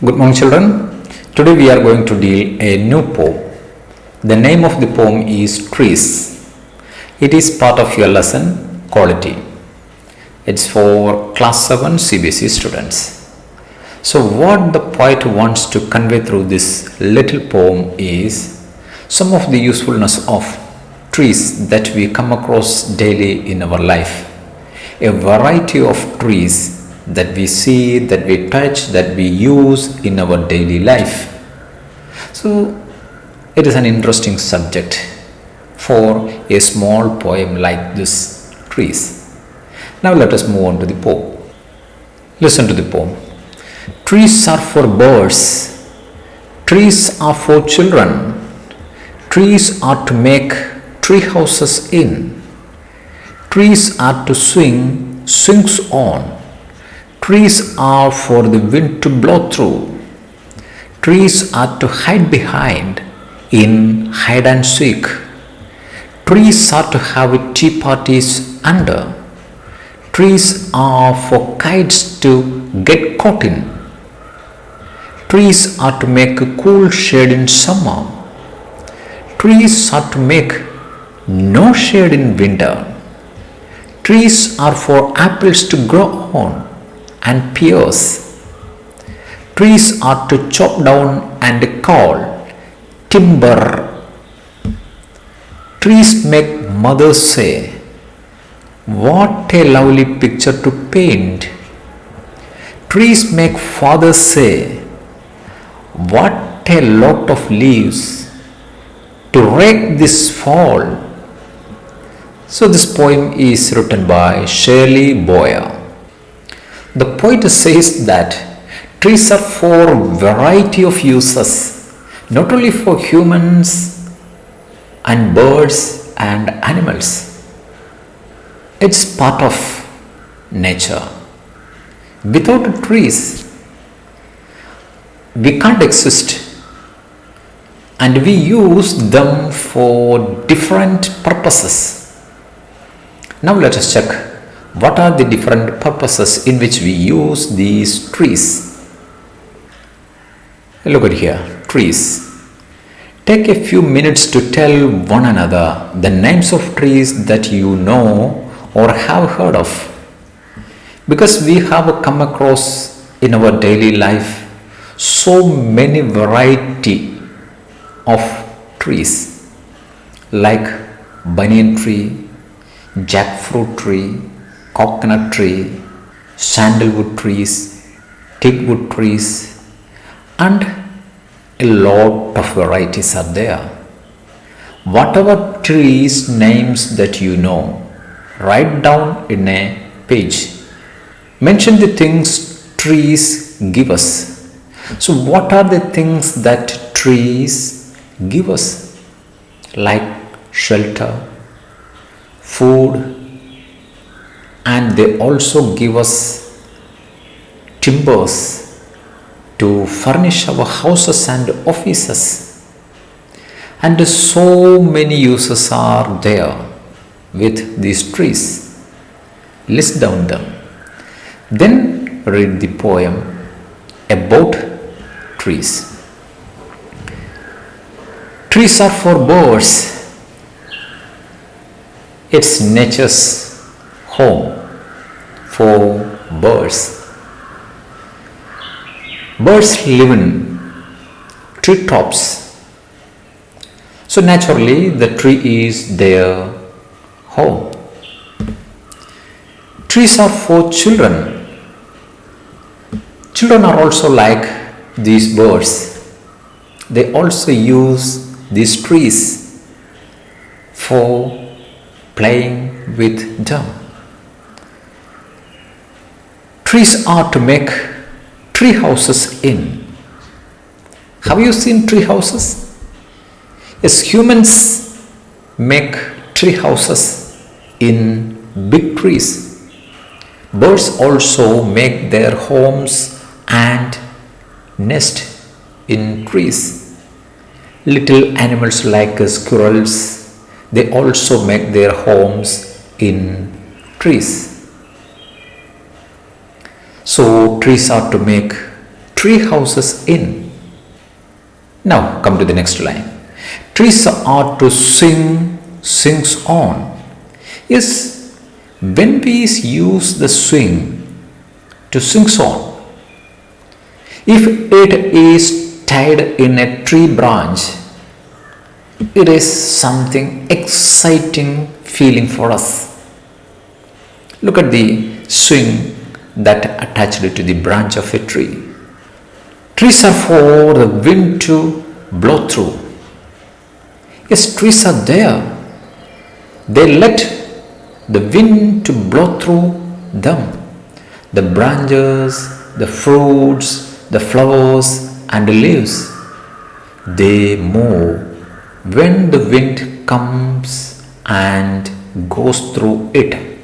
Good morning, children. Today we are going to deal a new poem. The name of the poem is Trees. It is part of your lesson Quality. It's for class 7 Cbse students. So what the poet wants to convey through this little poem is some of the usefulness of trees that we come across daily in our life. A variety of trees that we see, that we touch, that we use in our daily life. So it is an interesting subject for a small poem like this, Trees. Now let us move on to the poem. Listen to the poem. Trees are for birds. Trees are for children. Trees are to make tree houses in. Trees are to swing swings on. Trees are for the wind to blow through. Trees are to hide behind in hide and seek. Trees are to have tea parties under. Trees are for kites to get caught in. Trees are to make a cool shade in summer. Trees are to make no shade in winter. Trees are for apples to grow on and pears. Trees are to chop down and call timber. Trees make mothers say, "What a lovely picture to paint." Trees make fathers say, "What a lot of leaves to rake this fall." So this poem is written by Shirley Boyer. The poet says that trees are for variety of uses, not only for humans and birds and animals. It's part of nature. Without trees, we can't exist, and we use them for different purposes. Now let us check what are the different purposes in which we use these trees. Look at here, trees. Take a few minutes to tell one another the names of trees that you know or have heard of, because we have come across in our daily life so many variety of trees like banyan tree, jackfruit tree, coconut tree, sandalwood trees, teakwood trees, and a lot of varieties are there. Whatever trees names that you know, write down in a page. Mention the things trees give us. So what are the things that trees give us? Like shelter, food, and they also give us timbers to furnish our houses and offices. And so many uses are there with these trees. List down them. Then read the poem about trees. Trees are for birds. It's nature's home for birds. Birds live in treetops. So naturally the tree is their home. Trees are for children. Children are also like these birds. They also use these trees for playing with them. Trees are to make tree houses in. Have you seen tree houses? Yes, humans make tree houses in big trees. Birds also make their homes and nest in trees. Little animals like squirrels, they also make their homes in trees. So trees are to make tree houses in. Now come to the next line. Trees are to sings on. Yes, when we use the swing to sings on, if it is tied in a tree branch, it is something exciting feeling for us. Look at the swing that attached to the branch of a tree. Trees are for the wind to blow through. Yes, trees are there. They let the wind to blow through them. The branches, the fruits, the flowers and the leaves, they move when the wind comes and goes through it.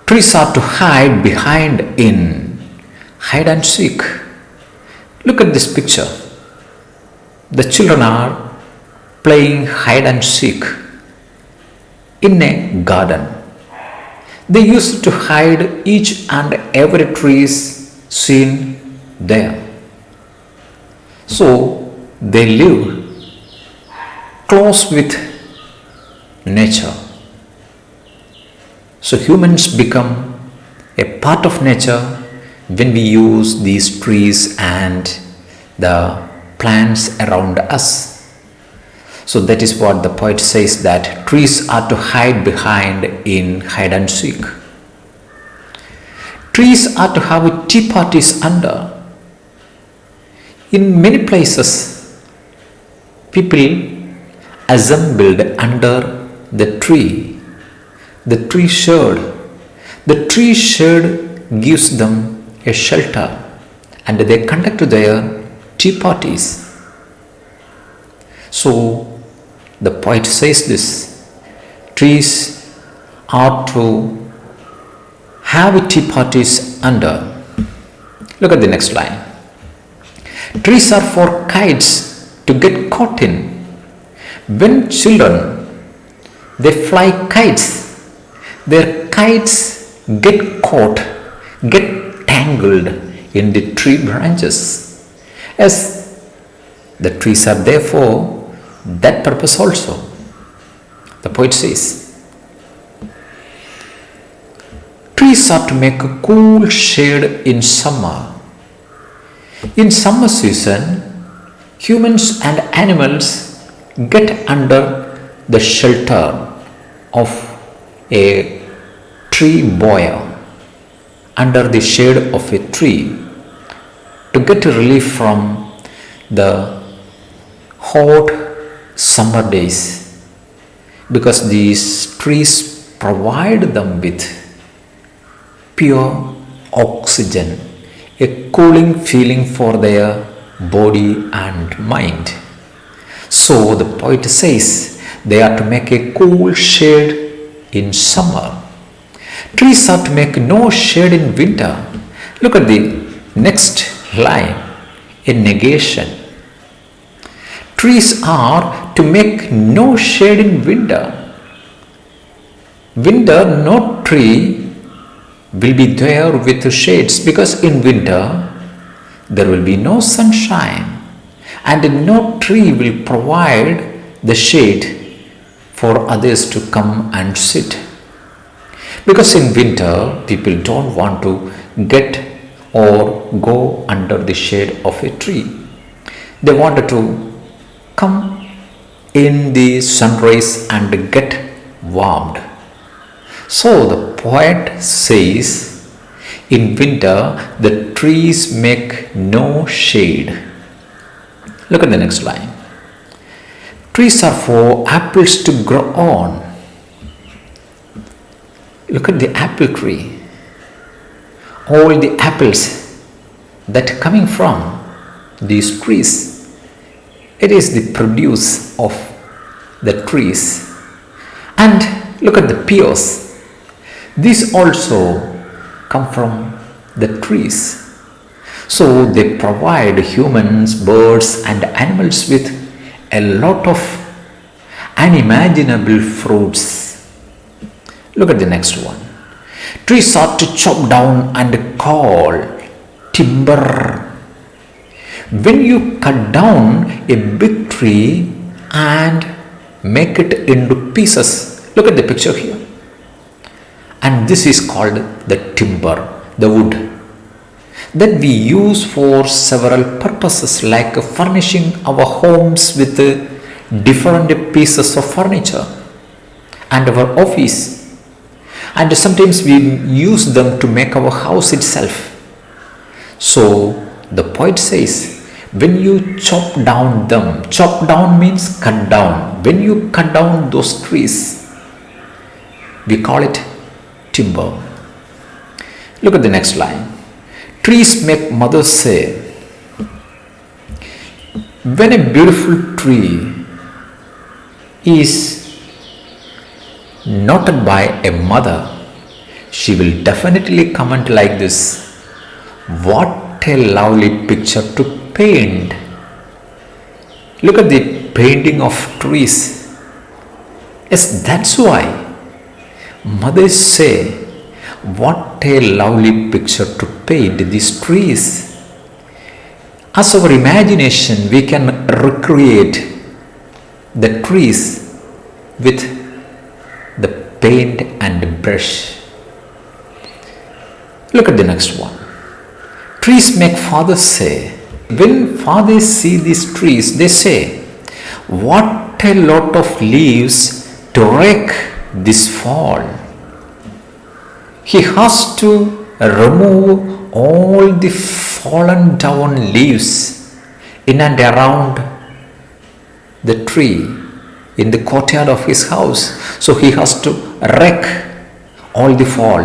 Trees are to hide behind in hide and seek. Look at this picture. The children are playing hide and seek in a garden. They used to hide each and every tree seen there. So they live close with nature. So humans become a part of nature when we use these trees and the plants around us. So that is what the poet says, that trees are to hide behind in hide and seek. Trees are to have tea parties under. In many places, people assembled under the tree. The tree shade. The tree shade gives them a shelter and they conduct their tea parties. So the poet says this, trees are to have tea parties under. Look at the next line. Trees are for kites to get caught in. When children, they fly kites, their kites get caught, get tangled in the tree branches. As the trees are there for that purpose also. The poet says, trees are to make a cool shade in summer. In summer season, humans and animals get under the shelter of a tree bough, under the shade of a tree, to get relief from the hot summer days, because these trees provide them with pure oxygen, a cooling feeling for their body and mind. So the poet says they are to make a cool shade in summer. Trees are to make no shade in winter. Look at the next line, a negation. Trees are to make no shade in winter. Winter, no tree will be there with shades, because in winter there will be no sunshine and no tree will provide the shade for others to come and sit. Because in winter people don't want to get or go under the shade of a tree. They wanted to come in the sun rays and get warmed. So the poet says, in winter the trees make no shade. Look at the next line. Trees are for apples to grow on. Look at the apple tree. All the apples that coming from these trees, it is the produce of the trees. And look at the pears. These also come from the trees. So they provide humans, birds and animals with a lot of unimaginable fruits. Look at the next one. Trees are to chop down and call timber. When you cut down a big tree and make it into pieces, look at the picture here. And this is called the timber, the wood that we use for several purposes, like furnishing our homes with different pieces of furniture and our office. And sometimes we use them to make our house itself. So the poet says, when you chop down them, chop down means cut down. When you cut down those trees, we call it timber. Look at the next line. Trees make mothers say. When a beautiful tree is noted by a mother, she will definitely comment like this: what a lovely picture to paint. Look at the painting of trees. Yes, that's why mothers say, what a lovely picture to paint these trees. As our imagination, we can recreate the trees with the paint and brush. Look at the next one. Trees make fathers say. When fathers see these trees, they say, what a lot of leaves to rake this fall. He has to remove all the fallen down leaves in and around the tree in the courtyard of his house. So he has to rake all the fall.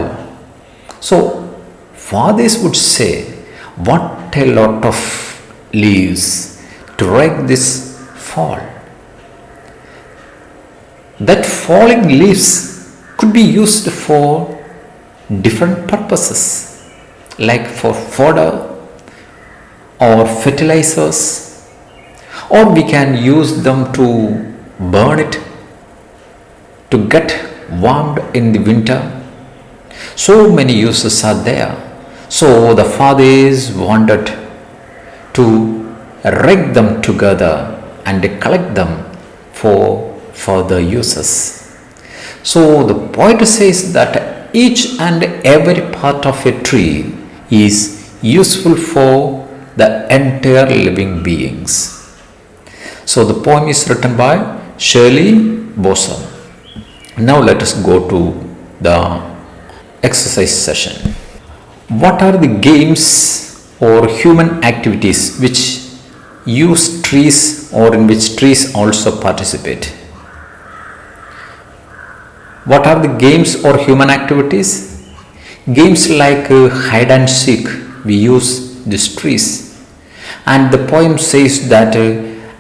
So fathers would say, what a lot of leaves to rake this fall. That falling leaves could be used for different purposes, like for fodder or fertilizers, or we can use them to burn it to get warmed in the winter. So many uses are there. So the fathers wanted to rake them together and collect them for further uses. So the poet says that each and every part of a tree is useful for the entire living beings. So the poem is written by Shirley Bosom. Now let us go to the exercise session. What are the games or human activities which use trees or in which trees also participate? What are the games or human activities? Games like hide and seek, we use these trees. And the poem says that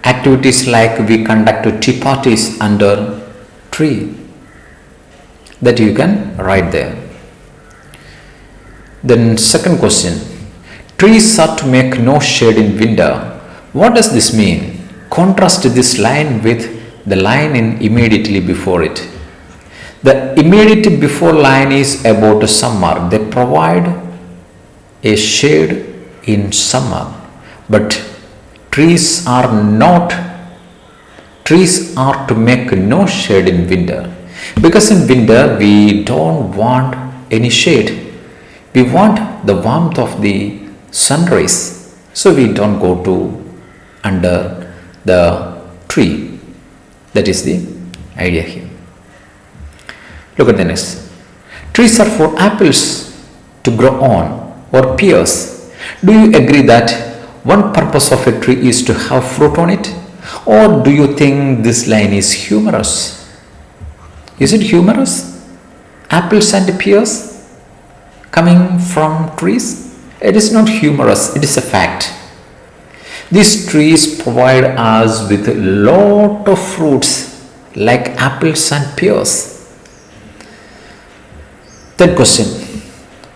activities like we conduct tea parties under tree, that you can write there. Then second question, trees are to make no shade in winter. What does this mean? Contrast this line with the line in immediately before it. The immediately before line is about summer. They provide a shade in summer, but trees are to make no shade in winter, because in winter we don't want any shade. We want the warmth of the sun rays, so we don't go to under the tree. That is the idea here. Look at the next. Trees are for apples to grow on or pears. Do you agree that one purpose of a tree is to have fruit on it? Or do you think this line is humorous? Is it humorous? Apples and pears coming from trees? It is not humorous, it is a fact. These trees provide us with a lot of fruits like apples and pears. Third question.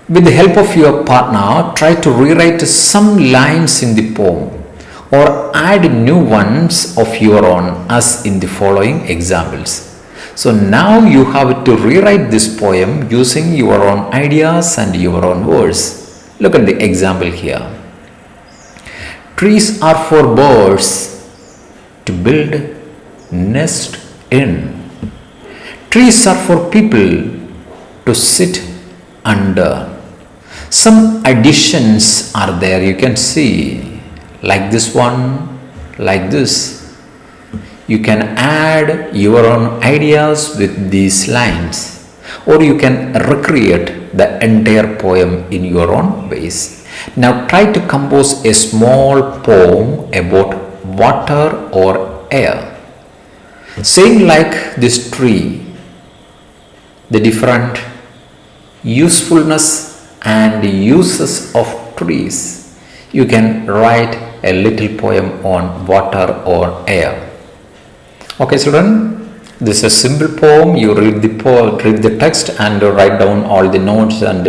With the help of your partner, try to rewrite some lines in the poem or add new ones of your own as in the following examples. So now you have to rewrite this poem using your own ideas and your own words. Look at the example here. Trees are for birds to build nest in. Trees are for people to sit under. Some additions are there, you can see, like this one, like this. You can add your own ideas with these lines, or you can recreate the entire poem in your own ways. Now try to compose a small poem about water or air, saying like this tree, the different usefulness and uses of trees. You can write a little poem on water or air. Okay, children, this is a simple poem. You read the text and write down all the notes and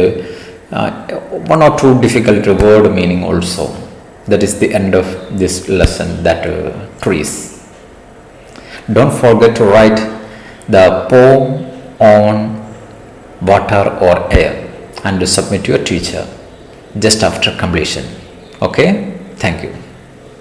one or two difficult word meaning also. That is the end of this lesson, that trees. Don't forget to write the poem on water or air and submit to your teacher just after completion. Okay, thank you.